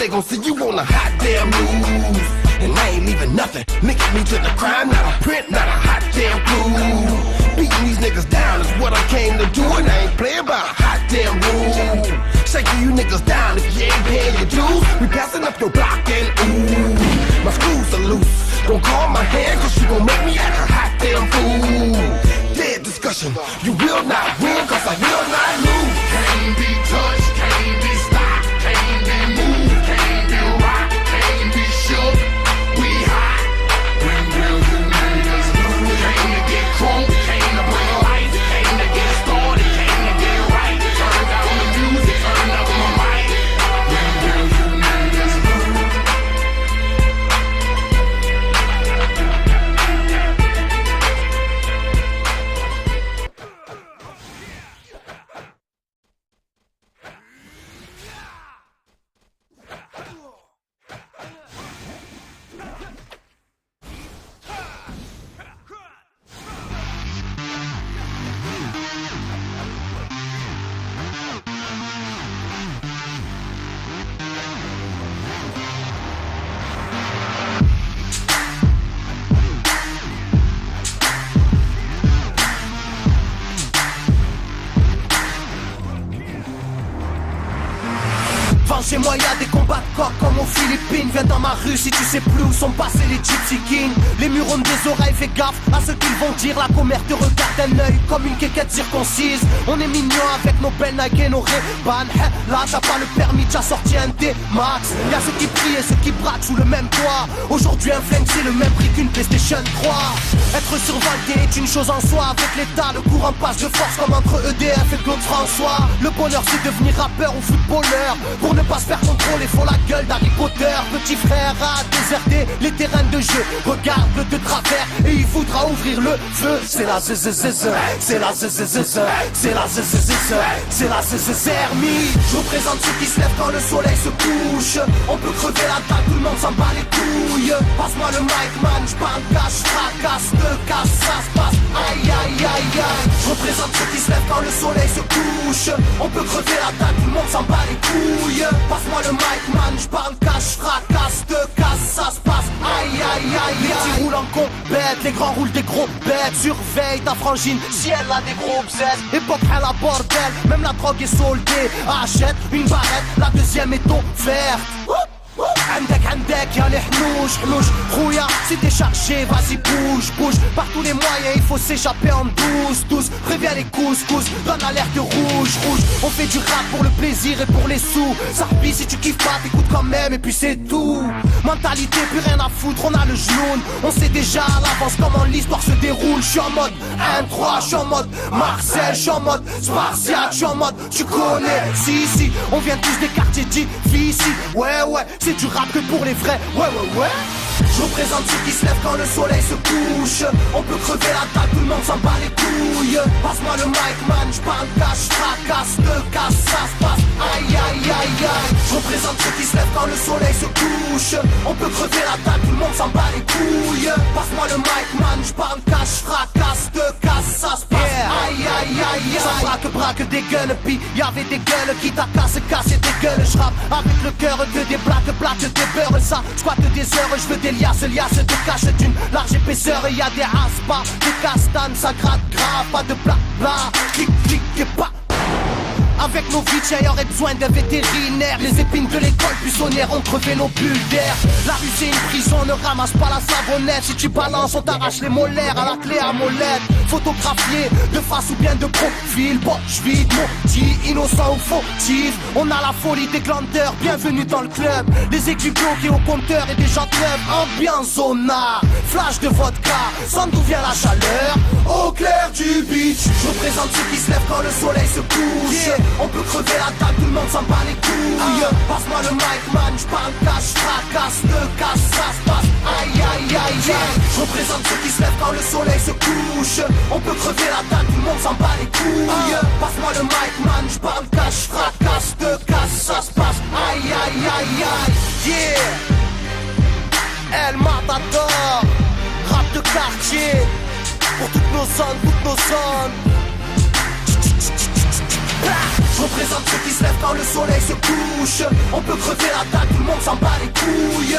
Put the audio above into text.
they gon' see you on the hot damn news. And I ain't leaving nothing, linking me to the crime, not a print, not a hot damn clue. Beating these niggas down is what I came to do, and I ain't playing by a hot damn rule. Shaking you niggas down if you ain't paying your dues. We passing up your block and ooh, my screws are loose. Don't call my hand, cause you gon' make me act a hot damn fool. Dead discussion, you will not win, cause I will not lose. Can't be touched, can't be stopped, can't be moved, can't be rocked, can't be shook. We hot, when will you niggas lose? Came to get crunk, came to bring life, came to get started, came to get right. Turn down the music, turn up my mic. When will you niggas lose? Chez moi y'a des combats de coq comme aux Philippines. Viens dans ma rue si tu sais plus où sont passés les Gypsy Kings. Les murs ont des oreilles, fais gaffe à ce qu'ils vont dire. La commère te regarde d'un œil comme une quéquette circoncise. On est mignon avec nos belles Nike et nos Ray-Ban. Là t'as pas le permis, t'as sorti un D-Max. Y'a ceux qui prient et ceux qui braquent sous le même toit. Aujourd'hui un flingue c'est le même prix qu'une PlayStation 3. Être survolté est une chose en soi. Avec l'État le courant passe de force comme entre EDF et Claude François. Le bonheur c'est devenir rappeur ou footballeur. Pour ne pas se faire contrôler, faut la gueule d'Harry Potter. Petit frère a déserté les terrains de jeu. Regarde-le de travers et il voudra ouvrir le feu. C'est la zzzz, c'est la zzzz, c'est la zzzz, c'est la zzzermie. Je représente ceux qui se lèvent quand le soleil se couche. On peut crever la dalle, tout le monde s'en bat les couilles. Passe-moi le mic man, j'parle cash, fracasse, te casse, ça se passe. Aïe aïe aïe aïe. Je représente ceux qui se lèvent quand le soleil se couche. On peut crever la dalle, tout le monde s'en bat les couilles. Passe-moi le mic man, j'parle cash, fracasse, te casse, ça se passe. Aïe aïe aïe. Les petits roulent en compète, les grands roulent des gros bêtes. Surveille ta frangine, si elle a des gros bzètes. Époque à la bordel, même la drogue est soldée. Achète une barrette, la deuxième est offerte. عندك يا الحنوش حنوش خويا si t'es chargé vas-y bouge bouge. Par tous les moyens il faut s'échapper en douce. Préviens les couscous, donne l'alerte rouge. On fait du rap pour le plaisir et pour les sous. Sarbi si tu kiffes pas t'écoutes quand même et puis c'est tout. Mentalité plus rien à foutre, on a le genou. On sait déjà à l'avance comment l'histoire se déroule. J'suis en mode 1-3, j'suis en mode Marcel, j'suis en mode Spartiate, j'suis en mode tu connais. Si on vient tous des quartiers difficiles. Ouais c'est du rap que pour les vrais. Ouais. Je représente ceux qui se lèvent quand le soleil se couche. On peut crever la table, tout le monde s'en bat les couilles. Passe-moi le mic man, j'parle cash, fracasse, te casse, ça se passe. Aïe aïe aïe aïe. Je représente ceux qui se lèvent quand le soleil se couche. On peut crever la table, tout le monde s'en bat les couilles. Passe-moi le mic man, j'parle cash, fracasse, te casse, ça se passe. Aïe aïe aïe aïe. Ça braque des gueules, puis y'avait des gueules qui t'a cassé des gueules. J'rappe avec le cœur que des blagues, des beurres. Ça squatte des heures, j'veux des liasses de cache d'une large épaisseur. Et y'a des aspas, des castanes, ça gratte grave. Pas de blabla, clic et pas. Avec nos vies, y aurait besoin d'un vétérinaire. Les épines de l'école buissonnière ont crevé nos bulles d'air. La rue c'est une prison, ne ramasse pas la savonnette. Si tu balances, on t'arrache les molaires à la clé à molette. Photographié de face ou bien de profil. Bon, j'vis maudit, innocent ou fautif. On a la folie des glandeurs, bienvenue dans le club. Les équipes bloquées au compteur et des gens clubs. Ambiance zona, flash de vodka. Sans d'où vient la chaleur, au clair du beach. Je représente ceux qui se lèvent quand le soleil se couche. On peut crever la table, tout le monde s'en bat les couilles. Passe-moi le mic man, j'parle cash, fracasse, te casse, ça se passe. Aïe aïe aïe aïe. Je représente ceux qui se lèvent quand le soleil se couche. On peut crever la table, tout le monde s'en bat les couilles. Passe-moi le mic man, j'parle cash, fracasse, te casse, ça se passe. Aïe aïe aïe aïe. Yeah. El Matador, rap de quartier. Pour toutes nos zones, toutes nos zones. Je représente ceux qui se lèvent quand le soleil se couche. On peut crever la dalle, tout le monde s'en bat les couilles.